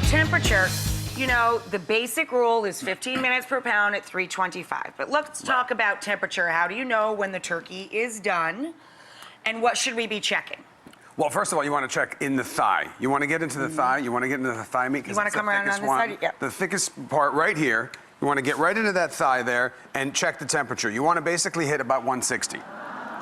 temperature, you know, the basic rule is 15 minutes per pound at 325. But let's talk about temperature. How do you know when the turkey is done? And what should we be checking? Well, first of all, you want to check in the thigh. You want to get into the thigh. You want to get into the thigh meat. You want to come around on this side? Yeah. The thickest part right here. You want to get right into that thigh there and check the temperature. You want to basically hit about 160.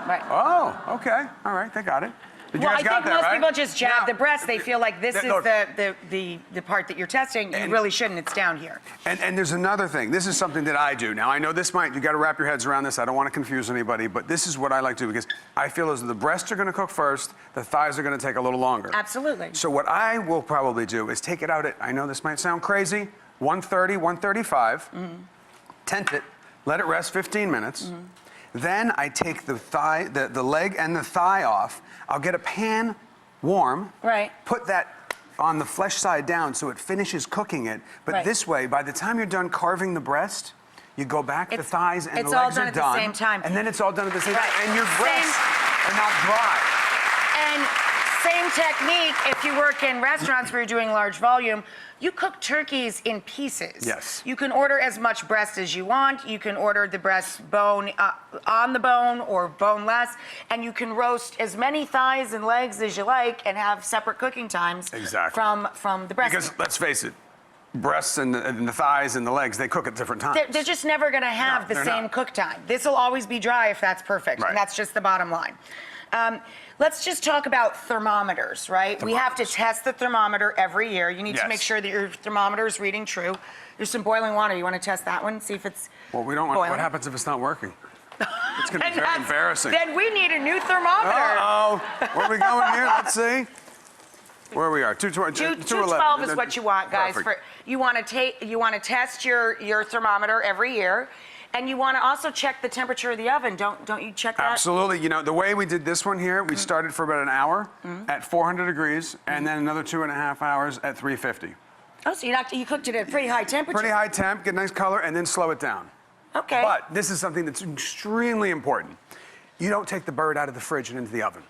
Right. Oh, okay. All right, they got it. You well, guys I got think that, most right? people just jab Now, the breast. They feel like this is look, the part that you're testing. You really shouldn't. It's down here. And there's another thing. This is something that I do. Now, I know this might, you got to wrap your heads around this. I don't want to confuse anybody, but this is what I like to do because I feel as though the breasts are going to cook first, the thighs are going to take a little longer. Absolutely. So what I will probably do is take it out at, I know this might sound crazy, 130, 135, tent it, let it rest 15 minutes. Then I take the thigh, the leg and the thigh off. I'll get a pan warm. Right. Put that on the flesh side down so it finishes cooking it. But this way, by the time you're done carving the breast, you go back, the thighs and the legs are done. It's all done at the same time. And then it's all done at the same time. And your breasts are not dry. And same technique, if you work in restaurants where you're doing large volume, you cook turkeys in pieces. Yes. You can order as much breast as you want. You can order the breast bone on the bone or boneless, and you can roast as many thighs and legs as you like and have separate cooking times from the breast. Because let's face it, breasts and the thighs and the legs, they cook at different times. They're just never going to have the same cook time. This will always be dry if that's perfect, and that's just the bottom line. Let's just talk about thermometers, right? We have to test the thermometer every year. You need to make sure that your thermometer is reading true. There's some boiling water. You want to test that one? See if it's Well, we don't want, what happens if it's not working? It's going to be very embarrassing. Then we need a new thermometer. Uh-oh. Where are we going here? Let's see. Where we are. 212 is what you want, guys. You want to test your thermometer every year. And you want to also check the temperature of the oven. Don't you check that? Absolutely. You know, the way we did this one here, we started for about an hour at 400 degrees, and then another 2.5 hours at 350. Oh, so you cooked it at a pretty high temperature. Pretty high temp, get a nice color, and then slow it down. Okay. But this is something that's extremely important. You don't take the bird out of the fridge and into the oven.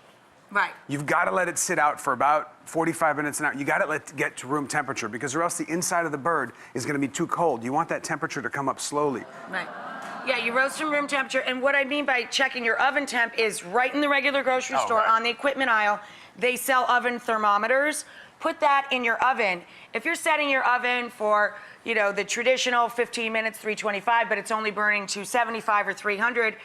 Right. You've got to let it sit out for about 45 minutes an hour. You got to let it get to room temperature because or else the inside of the bird is going to be too cold. You want that temperature to come up slowly. Right. Yeah, you roast from room temperature. And what I mean by checking your oven temp is right in the regular grocery store on the equipment aisle, they sell oven thermometers. Put that in your oven. If you're setting your oven for, you know, the traditional 15 minutes, 325, but it's only burning 275 or 300,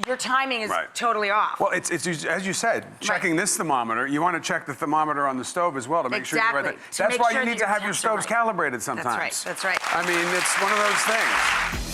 your timing is totally off. Well, it's as you said, checking this thermometer, you want to check the thermometer on the stove as well to make sure you're right. That's why you need to have your stoves calibrated sometimes. That's right. I mean, it's one of those things.